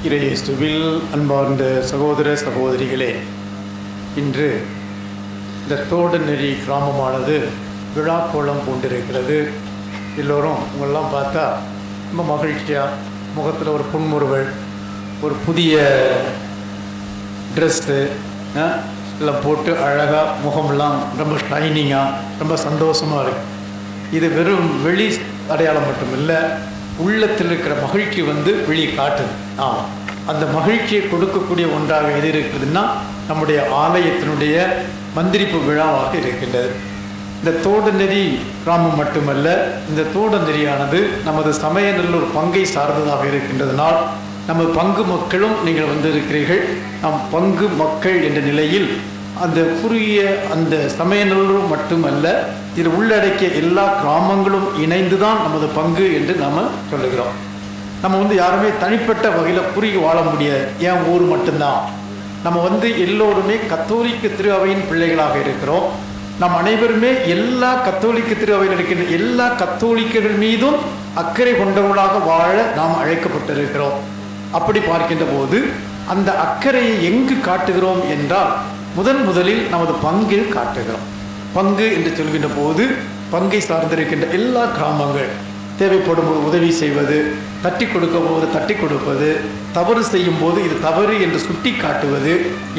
இறையேசுவில் அன்பார்ந்த சகோதர சகோதரிகளே, இன்று இந்த தோடநெறி கிராமமானது விழாக்கோலம் பூண்டிருக்கிறது. எல்லோரும் உங்களெல்லாம் பார்த்தா ரொம்ப மகிழ்ச்சியாக, முகத்தில் ஒரு புன்முறுவல், ஒரு புதிய ட்ரெஸ்ஸு எல்லாம் போட்டு அழகாக முகமெல்லாம் ரொம்ப ஷைனிங்காக, ரொம்ப சந்தோஷமாக இருக்குது. இது வெறும் வெளி அடையாளம் மட்டும் இல்லை, உள்ளத்தில் இருக்கிற மகிழ்ச்சி வெளியே காட்டுது. அந்த மகிழ்ச்சியை கொடுக்கக்கூடிய ஒன்றாக எது இருக்குதுன்னா நம்முடைய ஆலயத்தினுடைய மந்திரிப்பு விழாவாக இருக்கின்றது. இந்த தோடநெறி கிராமம் மட்டுமல்ல, இந்த தோடநெறியானது நமது சமயநல்லூர் பங்கை சார்ந்ததாக இருக்கின்றதனால் நமது பங்கு மக்களும் நீங்கள் இருக்கிறீர்கள். நாம் பங்கு மக்கள் என்ற நிலையில் அந்த குறுகிய அந்த சமயநல்லூர் மட்டுமல்ல, இதில் உள்ளடக்கிய எல்லா கிராமங்களும் இணைந்து தான் நமது பங்கு என்று நாம் சொல்லுகிறோம். நம்ம யாருமே தனிப்பட்ட வகையில் குறுகி வாழ முடியாது. ஏன் ஊர் மட்டும்தான்? நம்ம எல்லோருமே கத்தோலிக்க திரு அவையின் பிள்ளைகளாக இருக்கிறோம். நம் அனைவருமே எல்லா கத்தோலிக்க திரு அவையில் இருக்கின்ற எல்லா கத்தோலிக்கர்கள் மீதும் அக்கறை கொண்டவர்களாக வாழ நாம் அழைக்கப்பட்டிருக்கிறோம். அப்படி பார்க்கின்ற போது அந்த அக்கறையை எங்கு காட்டுகிறோம் என்றால் முதலில் நமது பங்கில் காட்டுகிறோம். பங்கு என்று சொல்கின்ற போது பங்கை சார்ந்திருக்கின்ற எல்லா கிராமங்கள் தேவைப்படும் போது உதவி செய்வது, தட்டி கொடுக்கும் போது தட்டி கொடுப்பது, தவறு செய்யும் போது இது தவறு என்று சுட்டி காட்டுவது,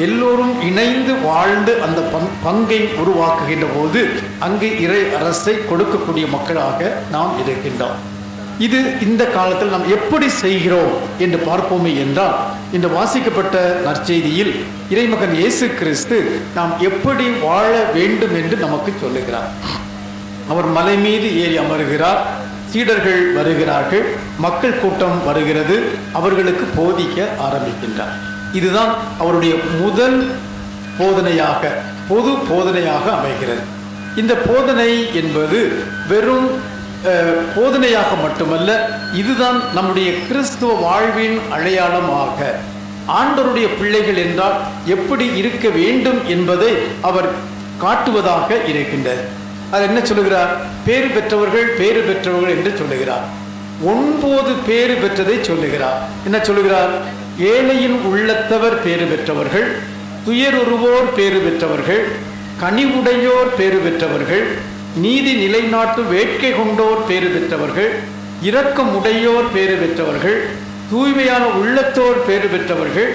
எல்லோரும் இணைந்து வாழ்ந்து அந்த பங்கை உருவாக்குகின்ற போது அங்கு இறை அரசை கொடுக்கக்கூடிய மக்களாக நாம் இருக்கின்றோம். இது இந்த காலத்தில் நாம் எப்படி செய்கிறோம் என்று பார்ப்போமே என்றால், இந்த வாசிக்கப்பட்ட நற்செய்தியில் இறைமகன் இயேசு கிறிஸ்து நாம் எப்படி வாழ வேண்டும் என்று நமக்கு சொல்லுகிறார். அவர் மலை மீது ஏறி அமர்கிறார், சீடர்கள் வருகிறார்கள், மக்கள் கூட்டம் வருகிறது, அவர்களுக்கு போதிக்க ஆரம்பிக்கின்றார். இதுதான் அவருடைய முதல் போதனையாக, பொது போதனையாக அமைகிறது. இந்த போதனை என்பது வெறும் போதனையாக மட்டுமல்ல, இதுதான் நம்முடைய கிறிஸ்துவ வாழ்வின் அடையாளமாக, ஆண்டவருடைய பிள்ளைகள் என்றால் எப்படி இருக்க வேண்டும் என்பதை அவர் காட்டுவதாக இருக்கின்றது. அது என்ன சொல்லுகிறார்? பேறு பெற்றவர்கள் பேறு பெற்றவர்கள் என்று சொல்லுகிறார். 9 பேறு பெற்றதை சொல்லுகிறார். என்ன சொல்லுகிறார்? ஏழையின் உள்ளத்தவர் பேறு பெற்றவர்கள், துயருருவோர் பேறு பெற்றவர்கள், கனிவுடையோர் பேறு பெற்றவர்கள், நீதி நிலைநாட்டு வேட்கை கொண்டோர் பேறு பெற்றவர்கள், இரக்கமுடையோர் பேறு பெற்றவர்கள், தூய்மையான உள்ளத்தோர் பேறு பெற்றவர்கள்,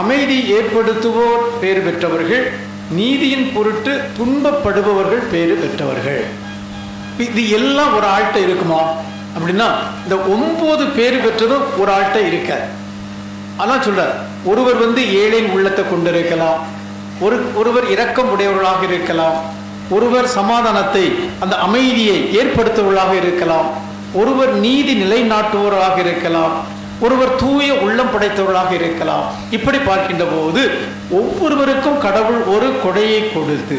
அமைதி ஏற்படுத்துவோர் பேறு பெற்றவர்கள், நீதியின் பொருட்டு துன்பப்படுபவர்கள் பேறு பெற்றவர்கள். இது எல்லாம் ஒரு ஆள்கிட்ட இருக்குமா அப்படின்னா, இந்த 9 பேறு பெற்றதும் ஒரு ஆள்கிட்ட இருக்காது. அதான் சொல்றார், ஒருவர் ஏழையின் உள்ளத்தை கொண்டிருக்கலாம், ஒருவர் இரக்கம் உடையவர்களாக இருக்கலாம், ஒருவர் சமாதானத்தை அந்த அமைதியை ஏற்படுத்துவர்களாக இருக்கலாம், ஒருவர் நீதி நிலைநாட்டுவர்களாக இருக்கலாம், ஒருவர் தூய உள்ளம் படைத்தவர்களாக இருக்கலாம். இப்படி பார்க்கின்ற போது ஒவ்வொருவருக்கும் கடவுள் ஒரு கொடையை கொடுத்து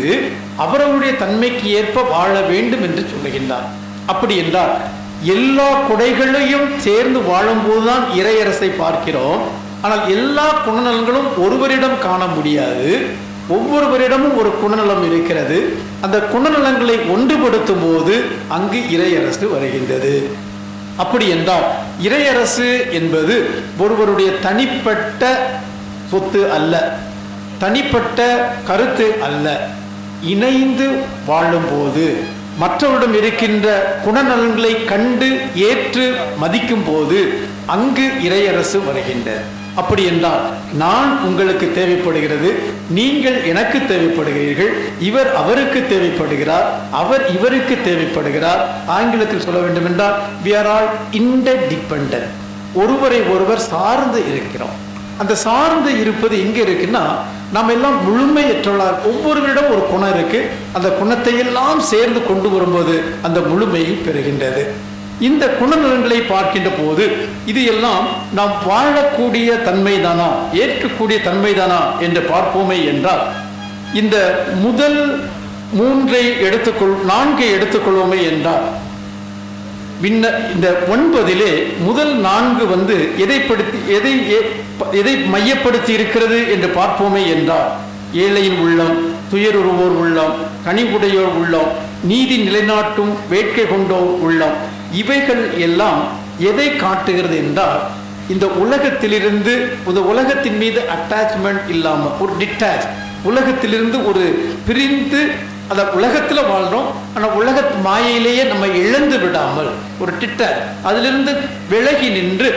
அவர்களுடைய தன்மைக்கு ஏற்ப வாழ வேண்டும் என்று சொல்லுகின்றார். அப்படி என்றால் எல்லா கொடைகளையும் சேர்ந்து வாழும் போதுதான் இறையரசை பார்க்கிறோம். ஆனால் எல்லா குணநலன்களும் ஒருவரிடம் காண முடியாது. ஒவ்வொருவரிடமும் ஒரு குணநலம் இருக்கிறது. அந்த குணநலங்களை ஒன்றுபடுத்தும் போது அங்கு இறையரசு வருகின்றது. அப்படி என்றால் இறையரசு என்பது ஒருவருடைய தனிப்பட்ட சொத்து அல்ல, தனிப்பட்ட கருத்து அல்ல. இணைந்து வாழும் போது மற்றவரிடம் இருக்கின்ற குணநலன்களை கண்டு ஏற்று மதிக்கும் போது அங்கு இறையரசு வருகின்றது. அப்படி என்றால் நான் உங்களுக்கு தேவைப்படுகிறது, நீங்கள் எனக்கு தேவைப்படுகிறீர்கள், இவர் அவருக்கு தேவைப்படுகிறார், அவர் இவருக்கு தேவைப்படுகிறார். ஆங்கிலத்தில் சொல்ல வேண்டும் என்றால் we are all interdependent. ஒருவரை ஒருவர் சார்ந்து இருக்கிறோம். அந்த சார்ந்து இருப்பது எங்கே இருக்குன்னா, நாம் எல்லாம் முழுமையற்றவர்களாக, ஒவ்வொருவரிடம் ஒரு குணம் இருக்கு. அந்த குணத்தை எல்லாம் சேர்ந்து கொண்டு வரும்போது அந்த முழுமையை பெறுகின்றது. இந்த குணநலன்களை பார்க்கின்ற போது இது எல்லாம் நாம் வாழக்கூடிய தன்மைதானா, ஏற்கக்கூடிய தன்மைதானா என்று பார்ப்போமே என்றால், இந்த முதல் 4 எடுத்துக்கொள்வோமே என்றால், இந்த 9 முதல் 4 எதை மையப்படுத்தி இருக்கிறது என்று பார்ப்போமே என்றால், ஏழையின் உள்ளம், துயருருவோர் உள்ளம், கனிவுடையோர் உள்ளம், நீதி நிலைநாட்டும் வேட்கை கொண்டோர் உள்ளம், இவைகள் எல்லாம் எதை காட்டுகிறது என்றால் இந்த உலகத்திலிருந்து, இந்த உலகத்தின் மீது அட்டாச்மெண்ட் இல்லாமல் ஒரு டிட்டாச், உலகத்திலிருந்து ஒரு பிரிந்து, அந்த உலகத்தில் வாழ்றோம் ஆனால் உலக மாயையிலேயே நம்ம இழந்து விடாமல் ஒரு டிட்டாச், அதிலிருந்து விலகி நின்று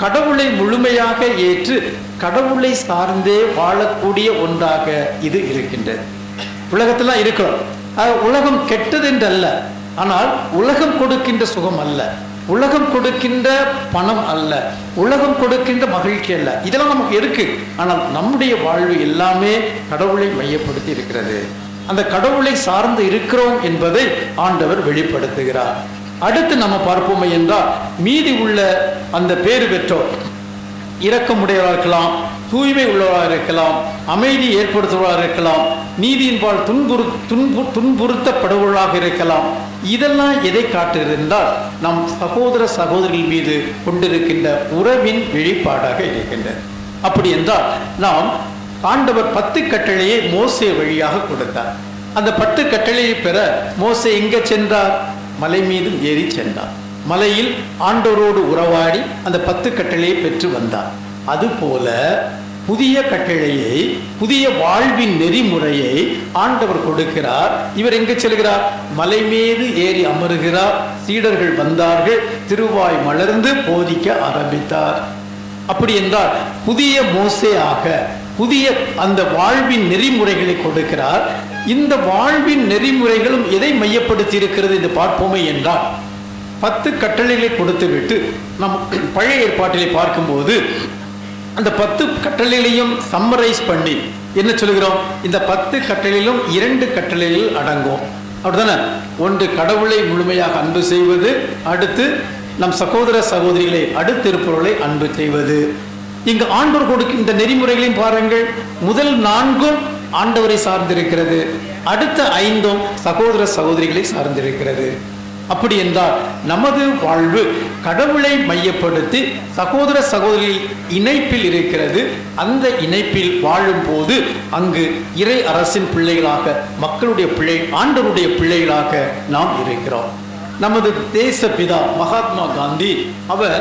கடவுளை முழுமையாக ஏற்று கடவுளை சார்ந்தே வாழக்கூடிய ஒன்றாக இது இருக்கின்றது. உலகத்தில் இருக்கிறோம், உலகம் கெட்டது என்றல்ல, ஆனால் உலகம் கொடுக்கின்ற சுகம் அல்ல, உலகம் கொடுக்கின்ற பணம் அல்ல, உலகம் கொடுக்கின்ற மகிழ்ச்சி அல்ல, இதெல்லாம் நமக்கு இருக்கு. ஆனால் நம்முடைய வாழ்வு எல்லாமே கடவுளை மையப்படுத்தி இருக்கிறது. அந்த கடவுளை சார்ந்து இருக்கிறோம் என்பதை ஆண்டவர் வெளிப்படுத்துகிறார். அடுத்து நம்ம பார்ப்போமே என்றால், மீதி உள்ள அந்த பேறு பெற்றோர் இரக்கமுடையவராக இருக்கலாம், தூய்மை உள்ளவராக இருக்கலாம், அமைதி ஏற்படுத்துவராக இருக்கலாம், நீதியின்பால் துன்புறுத்தப்படுவர்களாக இருக்கலாம். இதெல்லாம் எதை காட்டுகிறது என்றால், நம் சகோதர சகோதரிகள் மீது கொண்டிருக்கின்ற உறவின் வெளிப்பாடாக இருக்கின்றது. அப்படி என்றால், நாம் ஆண்டவர் 10 கட்டளையை மோசே வழியாக கொடுத்தார். அந்த 10 கட்டளையை பெற மோசே எங்கே சென்றார்? மலை மீது ஏறி சென்றார். மலையில் ஆண்டவரோடு உறவாடி அந்த 10 கட்டளையை பெற்று வந்தார். அதுபோல புதிய கட்டளையை, புதிய வாழ்வின் நெறிமுறையை ஆண்டவர் கொடுக்கிறார். இவர் எங்கே செல்கிறார்? மலை மீது ஏறி அமருகிறார். சீடர்கள் வந்தார்கள், திருவாய் மலர்ந்து போதிக்க ஆரம்பித்தார். அப்படி என்றால் புதிய மோசேயாக புதிய அந்த வாழ்வின் நெறிமுறைகளை கொடுக்கிறார். இந்த வாழ்வின் நெறிமுறைகளும் எதை மையப்படுத்தி இருக்கிறது என்று பார்ப்போமே என்றால், 10 கட்டளைகளை கொடுத்துவிட்டு நம் பழைய ஏற்பாட்டிலே பார்க்கும்போது அந்த 10 கட்டளைகளையும் சம்மரைஸ் பண்ணி என்ன சொல்கிறோம்? இந்த 10 கட்டளையிலும் 2 கட்டளைகள் அடங்கும். அப்படித்தானே? ஒன்று கடவுளை முழுமையாக அன்பு செய்வது, அடுத்து நம் சகோதர சகோதரிகளை, அடுத்திருப்பவர்களை அன்பு செய்வது. இங்கு ஆண்டவர் கொடுக்கும் இந்த நெறிமுறைகளையும் பாருங்கள். முதல் 4 ஆண்டவரை சார்ந்திருக்கிறது, அடுத்த 5 சகோதர சகோதரிகளை சார்ந்திருக்கிறது. அப்படி என்றால் நமது வாழ்வு கடவுளை மையப்படுத்தி சகோதர சகோதரிகள் இணைப்பில் இருக்கிறது. அந்த இணைப்பில் வாழும் போது அங்கு இறை அரசின் பிள்ளைகளாக, மக்களுடைய பிள்ளை, ஆண்டவருடைய பிள்ளைகளாக நாம் இருக்கிறோம். நமது தேச பிதா மகாத்மா காந்தி, அவர்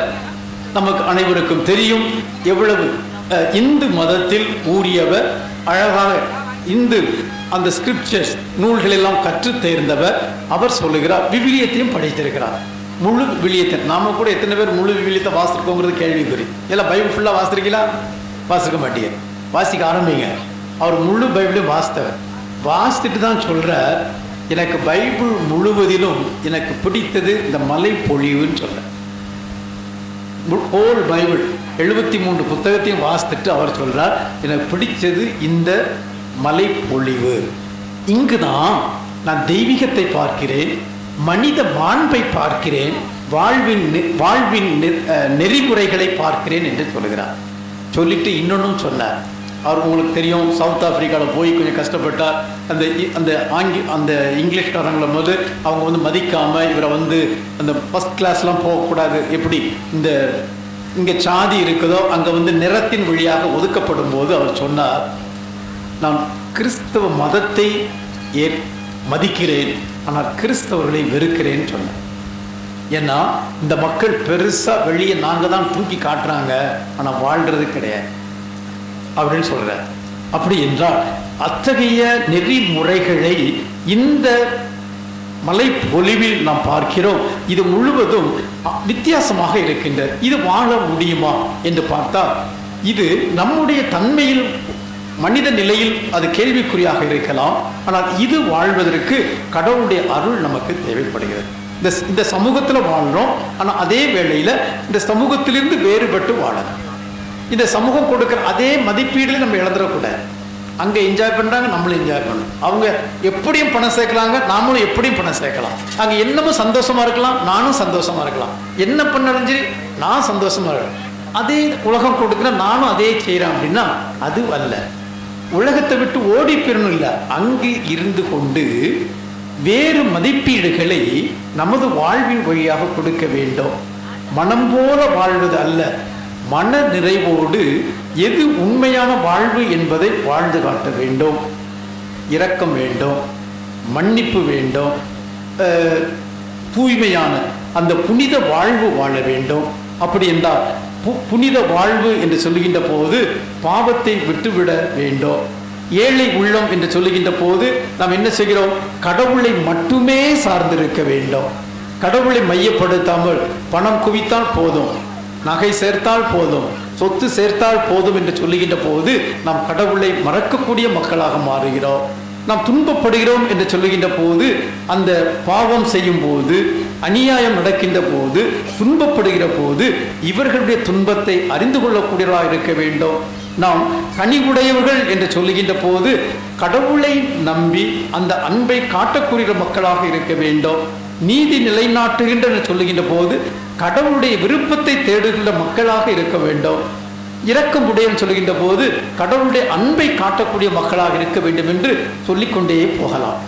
நமக்கு அனைவருக்கும் தெரியும் எவ்வளவு இந்து மதத்தில் ஊறியவர், அழகாக இந்து அந்த ஸ்கிரிப்சர்ஸ் நூல்கள் எல்லாம் கற்று தேர்ந்தவர். அவர் சொல்லுகிறார், விவிலியத்தையும் படித்திருக்கிறார். முழு விவிலியத்தை, நாம கூட எத்தனை பேர் முழு விவிலியத்தை வாசிருக்கோங்கிறது கேள்விக்குறி. எல்லாம் பைபிள் ஃபுல்லாக வாசிருக்கீங்களா? வாசிருக்க மாட்டீங்க. வாசிக்க ஆரம்பிங்க. அவர் முழு பைபிளையும் வாசித்தவர். வாசித்துட்டு தான் சொல்கிறார், எனக்கு பைபிள் முழுவதிலும் எனக்கு பிடித்தது இந்த மலை பொழிவுன்னு சொல்ற. ஹோல் பைபிள் 73 புத்தகத்தையும் வாசித்துட்டு அவர் சொல்றார், எனக்கு பிடிச்சது இந்த மலை பொழிவு. இங்குதான் நான் தெய்வீகத்தை பார்க்கிறேன், மனித மாண்பை பார்க்கிறேன், வாழ்வின் நெறிமுறைகளை பார்க்கிறேன் என்று சொல்கிறார். சொல்லிட்டு இன்னொன்னும் சொன்னார். அவர் உங்களுக்கு தெரியும், சவுத் ஆப்பிரிக்காவில் போய் கொஞ்சம் கஷ்டப்பட்டார். அந்த இங்கிலீஷ்காரங்களை போது அவங்க மதிக்காமல் இவரை அந்த ஃபஸ்ட் கிளாஸ்லாம் போகக்கூடாது, எப்படி இங்கே சாதி இருக்குதோ அங்கே நிறத்தின் வழியாக ஒதுக்கப்படும் போது அவர் சொன்னார், நான் கிறிஸ்தவ மதத்தை மதிக்கிறேன், ஆனால் கிறிஸ்தவர்களை வெறுக்கிறேன்னு சொன்னார். ஏன்னா இந்த மக்கள் பெருசாக வெளியே நாங்கள் தான் தூக்கி காட்டுறாங்க, ஆனால் வாழ்கிறது கிடையாது அப்படின்னு சொல்கிறார். அப்படி என்றால் அத்தகைய நெறிமுறைகளை இந்த மலை பொலிவில் நாம் பார்க்கிறோம். இது முழுவதும் வித்தியாசமாக இருக்கின்றது. இது வாழ முடியுமா என்று பார்த்தால் இது நம்முடைய தன்மையில், மனித நிலையில் அது கேள்விக்குறியாக இருக்கலாம். ஆனால் இது வாழ்வதற்கு கடவுளுடைய அருள் நமக்கு தேவைப்படுகிறது. இந்த சமூகத்தில் வாழ்கிறோம், ஆனால் அதே வேளையில் இந்த சமூகத்திலிருந்து வேறுபட்டு வாழணும். இந்த சமூகம் கொடுக்குற அதே மதிப்பீடுல நம்ம இழந்துடக்கூடாது. அங்கே என்ஜாய் பண்ணுறாங்க, நம்மளும் என்ஜாய் பண்ணணும். அவங்க எப்படியும் பணம் சேர்க்கலாங்க, நாமளும் எப்படியும் பணம் சேர்க்கலாம். அங்கே என்னமும் சந்தோஷமா இருக்கலாம், நானும் சந்தோஷமா இருக்கலாம். என்ன பண்ணாலும் சரி நான் சந்தோஷமா இருக்கலாம். அதே உலகம் கொடுக்குற நானும் அதே செய்கிறேன் அப்படின்னா அது அல்ல. உலகத்தை விட்டு ஓடி போயிடணும் இல்லை, அங்கு இருந்து கொண்டு வேறு மதிப்பீடுகளை நமது வாழ்வின் வழியாக கொடுக்க வேண்டும். மனம் போல வாழ்வது அல்ல, மன நிறைவோடு எது உண்மையான வாழ்வு என்பதை வாழ்ந்து காட்ட வேண்டும். இரக்கம் வேண்டும், மன்னிப்பு வேண்டும், தூய்மையான அந்த புனித வாழ்வு வாழ வேண்டும். அப்படி என்றால் புனித வாழ்வு என்று சொல்லுகின்ற போது பாவத்தை விட்டுவிட வேண்டும். ஏழை உள்ளம் என்று சொல்லுகின்ற போது நாம் என்ன செய்கிறோம்? கடவுளை மட்டுமே சார்ந்திருக்க வேண்டும். கடவுளை மையப்படுத்தாமல் பணம் குவித்தால் போதும், நகை சேர்த்தால் போதும், சொத்து சேர்த்தால் போதும் என்று சொல்லுகின்ற போது நாம் கடவுளை மறக்கக்கூடிய மக்களாக மாறுகிறோம். நாம் துன்பப்படுகிறோம் என்று சொல்லுகின்ற போது, அந்த பாவம் செய்யும் போது, அநியாயம் நடக்கின்ற போது, துன்பப்படுகிற போது இவர்களுடைய துன்பத்தை அறிந்து கொள்ளக்கூடியவர்களாக இருக்க வேண்டும். நாம் கனிவுடையவர்கள் என்று சொல்லுகின்ற போது கடவுளை நம்பி அந்த அன்பை காட்டக்கூடிய மக்களாக இருக்க வேண்டும். நீதி நிலைநாட்டுகின்ற என்று சொல்லுகின்ற போது கடவுளுடைய விருப்பத்தை தேடுகின்ற மக்களாக இருக்க வேண்டும். இரக்கம் உடையன்னு சொல்லுகின்ற போது கடவுளுடைய அன்பை காட்டக்கூடிய மக்களாக இருக்க வேண்டும் என்று சொல்லிக்கொண்டே போகலாம்.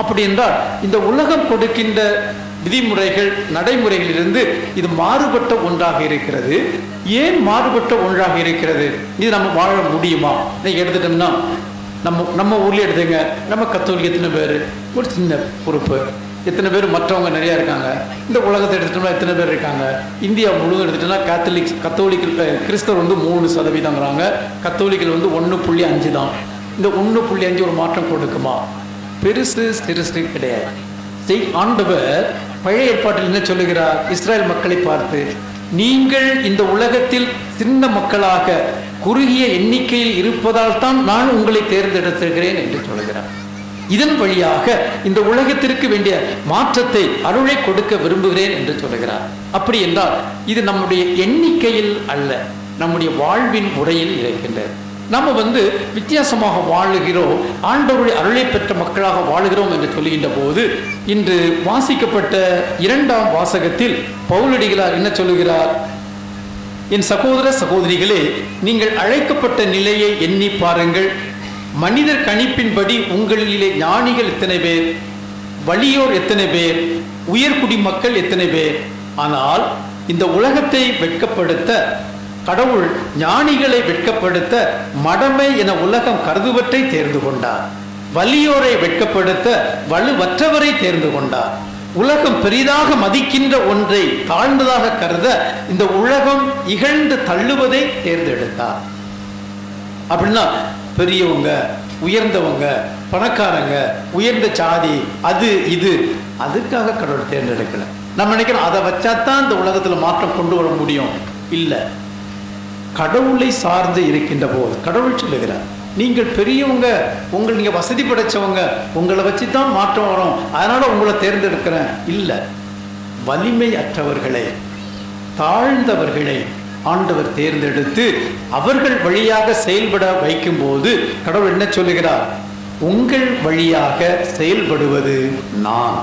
அப்படி என்றால் இந்த உலகம் கொடுக்கின்ற விதிமுறைகள், நடைமுறைகளிலிருந்து இது மாறுபட்ட ஒன்றாக இருக்கிறது. ஏன் மாறுபட்ட ஒன்றாக இருக்கிறது? இது நம்ம வாழ முடியுமா? நீங்கள் எடுத்துட்டோம்னா நம்ம ஊர்லேயே எடுத்துங்க, நம்ம கத்தோலிக்க எத்தனை பேர்? ஒரு சின்ன பொறுப்பு. எத்தனை பேர் மற்றவங்க நிறையா இருக்காங்க. இந்த உலகத்தை எடுத்துட்டோம்னா எத்தனை பேர் இருக்காங்க? இந்தியா முழுவதும் எடுத்துட்டோம்னா கத்தோலிக்க கிறிஸ்தவர் 3%, கத்தோலிக்கல் 1.5 தான். இந்த 1.5 ஒரு மாற்றம் கொடுக்குமா? பெருசு சிறுசு கிடையாது. ஆண்டவர் பழைய ஏற்பாட்டில் என்ன சொல்லுகிறார்? இஸ்ரேல் மக்களை பார்த்து, நீங்கள் இந்த உலகத்தில் சின்ன மக்களாக குறுகிய எண்ணிக்கையில் இருப்பதால் தான் நான் உங்களை தேர்ந்தெடுத்திருக்கிறேன் என்று சொல்லுகிறார். இதன் வழியாக இந்த உலகத்திற்கு வேண்டிய மாற்றத்தை, அருளை கொடுக்க விரும்புகிறேன் என்று சொல்லுகிறார். அப்படி என்றால் இது நம்முடைய எண்ணிக்கையில் அல்ல, நம்முடைய வாழ்வின் முறையில் இருக்கின்றது. நம்ம வித்தியாசமாக வாழுகிறோம், ஆண்டவருடைய அருளை பெற்ற மக்களாக வாழுகிறோம் என்று சொல்லுகின்ற போது, இன்று வாசிக்கப்பட்ட 2ஆம் வாசகத்தில் பவுலடிகளார் என்ன சொல்லுகிறார்? என் சகோதர சகோதரிகளே, நீங்கள் அழைக்கப்பட்ட நிலையை எண்ணி பாருங்கள். மனிதர் கணிப்பின்படி உங்களிலே ஞானிகள் எத்தனை பேர், வலியோர் எத்தனை பேர், உயர்குடி மக்கள் எத்தனை பேர். ஆனால் இந்த உலகத்தை வெட்கப்படுத்த கடவுள் ஞானிகளை வெட்கப்படுத்த மடமை என உலகம் கருதுவற்றை தேர்ந்து கொண்டார். வலியோரை வெட்கப்படுத்த வலுவற்றவரை தேர்ந்து கொண்டார். உலகம் பெரிதாக மதிக்கின்ற ஒன்றை தாழ்ந்ததாக கருத இந்த உலகம் இகழ்ந்து தள்ளுவதை தேர்ந்தெடுத்தார். அப்படின்னா பெரியவங்க, உயர்ந்தவங்க, பணக்காரங்க, உயர்ந்த சாதி, அது இது, அதுக்காக கடவுள் தேர்ந்தெடுக்கல. நம்ம நினைக்கிறோம் அதை வச்சாதான் இந்த உலகத்துல மாற்றம் கொண்டு வர முடியும். இல்லை, கடவுளை சார்ந்து இருக்கின்ற போது கடவுள் சொல்லுகிறார், நீங்கள் பெரியவங்க, நீங்க வசதி படைச்சவங்க, உங்களை வச்சு தான் மாற்றம் வரும், அதனால உங்களை தேர்ந்தெடுக்கிறேன். இல்லை, வலிமை அற்றவர்களை, தாழ்ந்தவர்களை ஆண்டவர் தேர்ந்தெடுத்து அவர்கள் வழியாக செயல்பட வைக்கும் போது கடவுள் என்ன சொல்லுகிறார்? உங்கள் வழியாக செயல்படுவது நான்.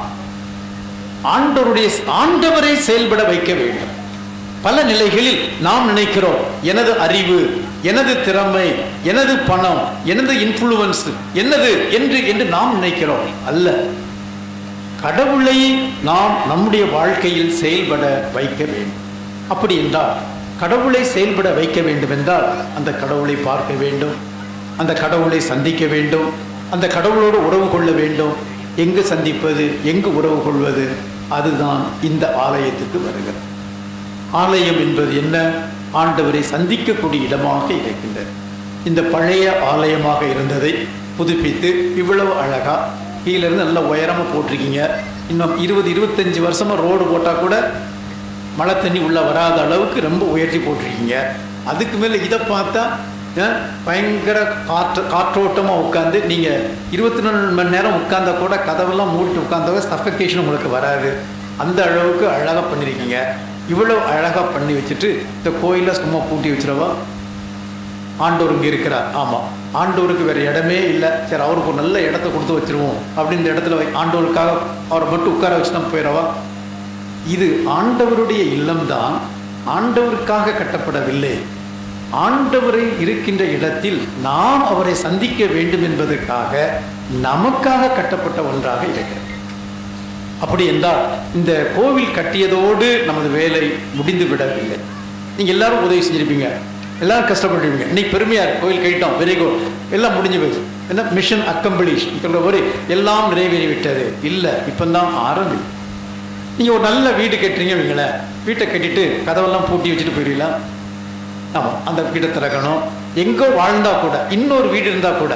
ஆண்டவரை செயல்பட வைக்க வேண்டும். பல நிலைகளில் நாம் நினைக்கிறோம், எனது அறிவு, எனது திறமை, எனது பணம், எனது இன்ஃப்ளூவன்ஸ், எனது என்று நாம் நினைக்கிறோம். அல்ல, கடவுளை நாம் நம்முடைய வாழ்க்கையில் செயல்பட வைக்க வேண்டும். அப்படி என்றால் கடவுளை செயல்பட வைக்க வேண்டும் என்றால் அந்த கடவுளை பார்க்க வேண்டும், அந்த கடவுளை சந்திக்க வேண்டும், அந்த கடவுளோடு உறவு கொள்ள வேண்டும். எங்கு சந்திப்பது, எங்கு உறவு கொள்வது? அதுதான் இந்த ஆலயத்துக்கு வருகிறது. ஆலயம் என்பது என்ன? ஆண்டவரை சந்திக்கக்கூடிய இடமாக இருக்கின்றது. இந்த பழைய ஆலயமாக இருந்ததை புதுப்பித்து இவ்வளவு அழகா கீழிருந்து நல்ல உயரமாக போட்டிருக்கீங்க. இன்னும் 20-25 வருஷமாக ரோடு போட்டால் கூட மழை தண்ணி உள்ள வராத அளவுக்கு ரொம்ப உயர்த்தி போட்டிருக்கீங்க. அதுக்கு மேலே இதை பார்த்தா பயங்கர காற்றோட்டமாக உட்காந்து நீங்கள் 24 மணி நேரம் உட்கார்ந்தா கூட கதவெல்லாம் மூடிட்டு உட்கார்ந்தவங்க சஃபகேஷன் உங்களுக்கு வராது. அந்த அளவுக்கு அழகாக பண்ணியிருக்கீங்க. இவ்வளோ அழகாக பண்ணி வச்சுட்டு இந்த கோயிலை சும்மா பூட்டி வச்சுருவா? ஆண்டவர் இங்கே இருக்கிறார். ஆமாம், ஆண்டவருக்கு வேறு இடமே இல்லை, சரி அவருக்கு ஒரு நல்ல இடத்த கொடுத்து வச்சுருவோம் அப்படின்னு இடத்துல ஆண்டவருக்காக அவரை மட்டும் உட்கார வச்சு நம்ம போயிடவா? இது ஆண்டவருடைய இல்லம்தான், ஆண்டவருக்காக கட்டப்படவில்லை. ஆண்டவரை இருக்கின்ற இடத்தில் நாம் அவரை சந்திக்க வேண்டும் என்பதற்காக நமக்காக கட்டப்பட்ட ஒன்றாக இருக்கிறது. அப்படி என்றால் இந்த கோவில் கட்டியதோடு நமது வேலை முடிந்து விடவில்லை. நீங்கள் எல்லாரும் உதவி செஞ்சிருப்பீங்க, எல்லாரும் கஷ்டப்பட்டுருப்பீங்க. இன்னைக்கு பெருமையாக கோவில் கட்டிட்டோம், வெரி குட், எல்லாம் முடிஞ்சு போயிடுச்சு. என்ன மிஷன் அக்கம்ப்ளிஷ் சொல்கிற மாதிரி எல்லாம் நிறைவேறிவிட்டது? இல்லை, இப்போ தான் ஆரம்பி. நீங்கள் ஒரு நல்ல வீடு கட்டுறீங்க வைங்களேன், வீட்டை கட்டிட்டு கதவெல்லாம் பூட்டி வச்சுட்டு போயிடலாம்? ஆமாம், அந்த வீடை திறக்கணும். எங்கோ வாழ்ந்தா கூட, இன்னொரு வீடு இருந்தால் கூட,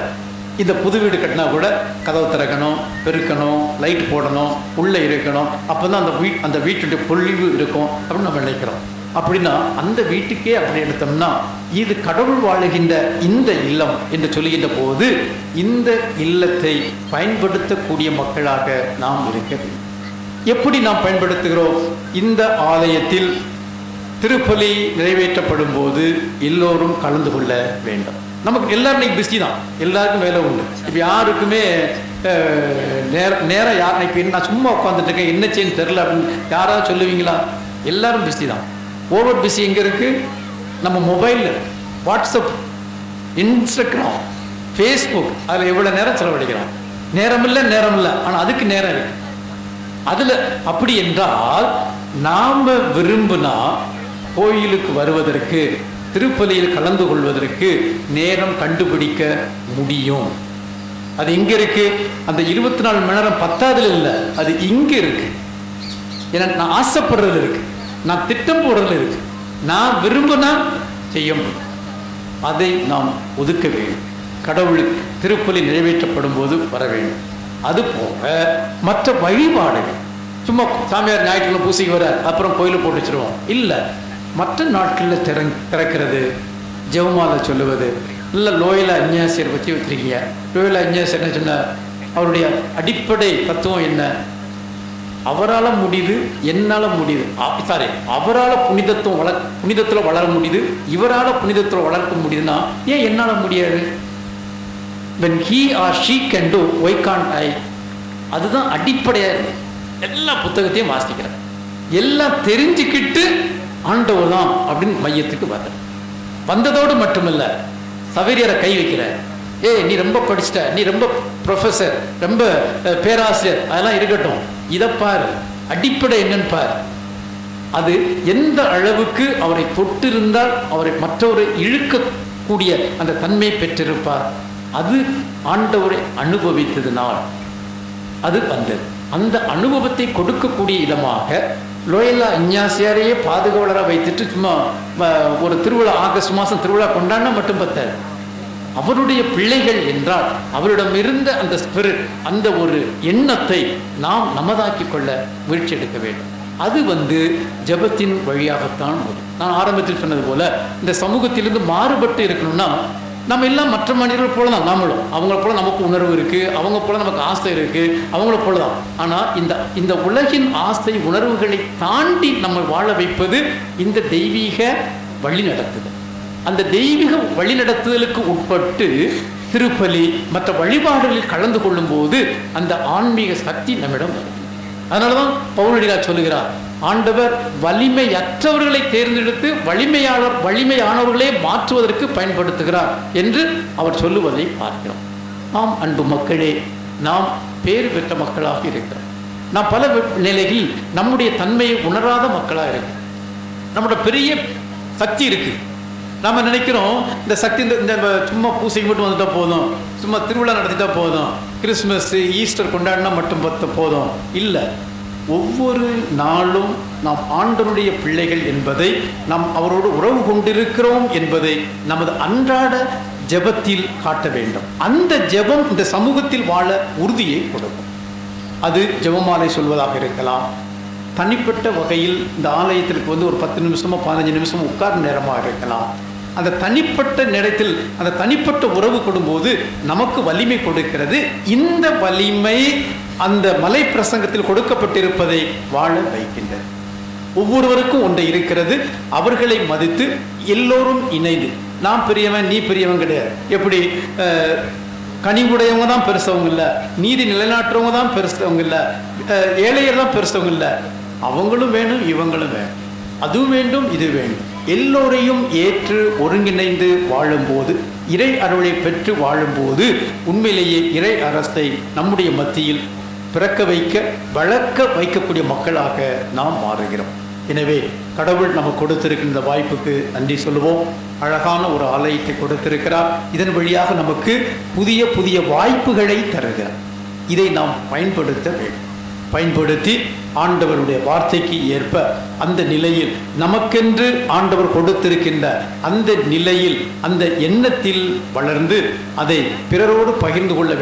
இந்த புது வீடு கட்டினா கூட கதவை திறக்கணும், பெருக்கணும், லைட் போடணும், உள்ளே இருக்கணும். அப்போ தான் அந்த வீட்டுடைய பொழிவு இருக்கும் அப்படின்னு நம்ம நினைக்கிறோம். அப்படின்னா அந்த வீட்டுக்கே அப்படி எடுத்தோம்னா இது கடவுள் வாழுகின்ற இந்த இல்லம் என்று சொல்லுகின்ற போது இந்த இல்லத்தை பயன்படுத்தக்கூடிய மக்களாக நாம் இருக்க வேண்டும். எப்படி நாம் பயன்படுத்துகிறோம்? இந்த ஆலயத்தில் திருப்பலி நிறைவேற்றப்படும் போது எல்லோரும் கலந்து கொள்ள வேண்டும். நமக்கு எல்லாரும் இன்னைக்கு பிஸி தான், எல்லாருக்கும் வேலை உண்டு. இப்போ யாருக்குமே நேரம் யார் இப்போ நான் சும்மா உட்காந்துட்டு இருக்கேன் என்ன செய்யன்னு தெரில அப்படின்னு யாராவது சொல்லுவீங்களா? எல்லாரும் பிஸி தான். ஓவர் பிஸி எங்கே இருக்குது? நம்ம மொபைலில், வாட்ஸ்அப், இன்ஸ்டாகிராம், ஃபேஸ்புக், அதில் எவ்வளோ நேரம் செலவழிக்கிறோம். நேரம் இல்லை ஆனால் அதுக்கு நேரம் இருக்கு. அதில் அப்படி என்றால் நாம் விரும்பினா கோயிலுக்கு வருவதற்கு, திருப்பலியில் கலந்து கொள்வதற்கு நேரம் கண்டுபிடிக்க முடியும். அது எங்கே இருக்கு? அந்த 24 மணி நேரம் 10 இல்லை, அது இங்கே இருக்கு. ஏன்னா நான் ஆசைப்படுறது இருக்கு, நான் திட்டம் போடுறது இருக்கு, நான் விரும்பினா செய்ய முடியும். அதை நாம் ஒதுக்க வேண்டும். கடவுளுக்கு திருப்பலி நிறைவேற்றப்படும் போது வர வேண்டும். அதுபோக மற்ற வழிபாடுகள், சும்மா சாமியார் ஞாயிற்றுக்கிழமை பூசைக்கு வர அப்புறம் கோயிலில் போட்டு வச்சிருவோம் இல்லை. மற்ற நாட்களில் திறக்கிறது, ஜெவமாலை சொல்லுவது, இல்லை லோயலா இஞ்ஞாசியர் பற்றி வச்சிருக்கீங்க. லோயலா இஞ்ஞாசியர் என்ன சொன்ன? அவருடைய அடிப்படை தத்துவம் என்ன? அவரால் முடியுது, என்னால் முடியுது. சாரி, அவரால் புனிதத்தில் வளர முடியுது, இவரால் புனிதத்தில் வளர்க்க முடியுதுன்னா ஏன் என்னால் முடியாது? when he or she can do, why can't I? அதுதான் அடிப்படையாக இருக்கு. எல்லா புத்தகத்தையும் வாசிக்கிறேன், எல்லாம் தெரிஞ்சுக்கிட்டு ஆண்டவர் தான் அப்படின்னு மையத்துக்கு வந்ததோடு மட்டுமில்லை, சவேரியரை கை வைக்கிற, நீ ரொம்ப படிச்சுட்ட, நீ ரொம்ப ப்ரொஃபஸர், ரொம்ப பேராசிரியர், அதெல்லாம் இருக்கட்டும், இதை பாரு, அடிப்படை என்னன்னு பாரு. அது எந்த அளவுக்கு அவரை தொட்டிருந்தால் அவரை மற்றவரை இழுக்கக்கூடிய அந்த தன்மை பெற்றிருப்பார். அது ஆண்டவரை அனுபவித்ததினால் அது வந்தது. அந்த அனுபவத்தை கொடுக்கக்கூடிய இடமாக லோயலா இஞ்ஞாசியாரையே பாதுகாவலராக வைத்துட்டு சும்மா ஒரு திருவிழா, ஆகஸ்ட் மாதம் திருவிழா கொண்டாடினா மட்டும் பத்தாது. அவருடைய பிள்ளைகள் என்றால் அவரிடம் இருந்த அந்த ஸ்பிரிட், அந்த ஒரு எண்ணத்தை நாம் நமதாக்கி கொள்ள முயற்சி எடுக்க வேண்டும். அது ஜெபத்தின் வழியாகத்தான் வரும். நான் ஆரம்பத்தில் சொன்னது போல இந்த சமூகத்திலிருந்து மாறுபட்டு இருக்கணும்னா நம்ம எல்லாம் மற்ற மனிதர்கள் போல தான், நாமளும் அவங்கள போல நமக்கு உணர்வு இருக்கு, அவங்க போல நமக்கு ஆசை இருக்கு, அவங்கள போல தான். ஆனால் இந்த உலகின் ஆசை உணர்வுகளை தாண்டி நம்ம வாழ வைப்பது இந்த தெய்வீக வழிநடத்துதல். அந்த தெய்வீக வழிநடத்துதலுக்கு உட்பட்டு திருப்பலி மற்ற வழிபாடுகளில் கலந்து கொள்ளும் போது அந்த ஆன்மீக சக்தி நம்மிடம் வரும். அதனாலதான் பவுலடியார் சொல்லுகிறார், ஆண்டவர் வலிமையற்றவர்களை தேர்ந்தெடுத்து வலிமையானவர்களே மாற்றுவதற்கு பயன்படுத்துகிறார் என்று அவர் சொல்லுவதை பார்க்கிறோம். நாம் அன்பு மக்களே, நாம் பேறு பெற்ற மக்களாக இருக்கிறோம். நாம் பல நிலைகளில் நம்முடைய தன்மையை உணராத மக்களாக இருக்கிறோம். நம்மளோட பெரிய சக்தி இருக்கு. நாம் நினைக்கிறோம் இந்த சக்தி இந்த சும்மா பூசைக்கு மட்டும் வந்துட்டா போதும், சும்மா திருவிழா நடத்திட்டா போதும், கிறிஸ்மஸ் ஈஸ்டர் கொண்டாடினா மட்டும் போதும். இல்லை, ஒவ்வொரு நாளும் நாம் ஆண்டவருடைய பிள்ளைகள் என்பதை, நாம் அவரோடு உறவு கொண்டிருக்கிறோம் என்பதை நமது அன்றாட ஜெபத்தில் காட்ட வேண்டும். அந்த ஜெபம் இந்த சமூகத்தில் வாழ உறுதியை கொடுக்கும். அது ஜெபமாலை சொல்வதாக இருக்கலாம், தனிப்பட்ட வகையில் இந்த ஆலயத்திற்கு ஒரு 10 நிமிஷமோ 15 நிமிஷமோ உட்கார்ந்த நேரமாக இருக்கலாம். அந்த தனிப்பட்ட நேரத்தில் அந்த தனிப்பட்ட உறவு கொடும்போது நமக்கு வலிமை கொடுக்கிறது. இந்த வலிமை அந்த மலை பிரசங்கத்தில் கொடுக்கப்பட்டிருப்பதை வாழ வைக்கின்றது. ஒவ்வொருவருக்கும் ஒன்று இருக்கிறது. அவர்களை மதித்து எல்லோரும் இணைந்து, நான் பெரியவன் நீ பெரியவன் கிடையாது. எப்படி கனிவுடையவங்க தான் பெருசவங்க இல்லை, நீதி நிலைநாட்டுறவங்க தான் பெருசவங்க இல்லை, ஏழையர் தான் பெருசவங்க இல்லை. அவங்களும் வேணும், இவங்களும் வேணும், அதுவும் வேண்டும், இது வேண்டும். எல்லோரையும் ஏற்று ஒருங்கிணைந்து வாழும்போது, இறை அருளை பெற்று வாழும்போது உண்மையிலேயே இறை அரசை நம்முடைய மத்தியில் பிறக்க வைக்க, வளர்க்க வைக்கக்கூடிய மக்களாக நாம் மாறுகிறோம். எனவே கடவுள் நமக்கு கொடுத்திருக்கின்ற வாய்ப்புக்கு நன்றி சொல்லுவோம். அழகான ஒரு ஆலயத்தை கொடுத்திருக்கிறார். இதன் வழியாக நமக்கு புதிய புதிய வாய்ப்புகளை தருகிறார். இதை நாம் பயன்படுத்த வேண்டும். பயன்படுத்தி ஆண்டவருடைய வார்த்தைக்கு ஏற்ப அந்த நிலையில் நமக்கென்று ஆண்டவர் கொடுத்திருக்கின்ற அந்த நிலையில் அந்த எண்ணத்தில் வளர்ந்து அதை பிறரோடு பகிர்ந்து கொள்ள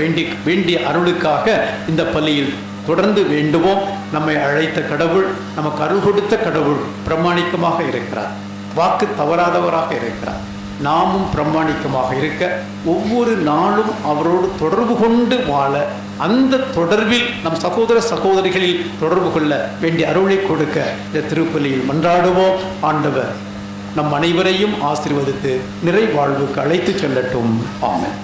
வேண்டிய அருளுக்காக இந்த பள்ளியில் தொடர்ந்து வேண்டுவோம். நம்மை அழைத்த கடவுள், நமக்கு அருள் கொடுத்த கடவுள் பிரமாணிக்கமாக இருக்கிறார், வாக்கு தவறாதவராக இருக்கிறார். நாமும் பிரமாணிக்கமாக இருக்க ஒவ்வொரு நாளும் அவரோடு தொடர்பு கொண்டு வாழ, அந்த தொடர்பில் நம் சகோதர சகோதரிகளில் தொடர்பு கொள்ள வேண்டிய அருளை கொடுக்க இந்த திருப்பலியில் மன்றாடுவோம். ஆண்டவர் நம் அனைவரையும் ஆசீர்வதித்து நிறைவாழ்வுக்கு அழைத்து செல்லட்டும். ஆமென்.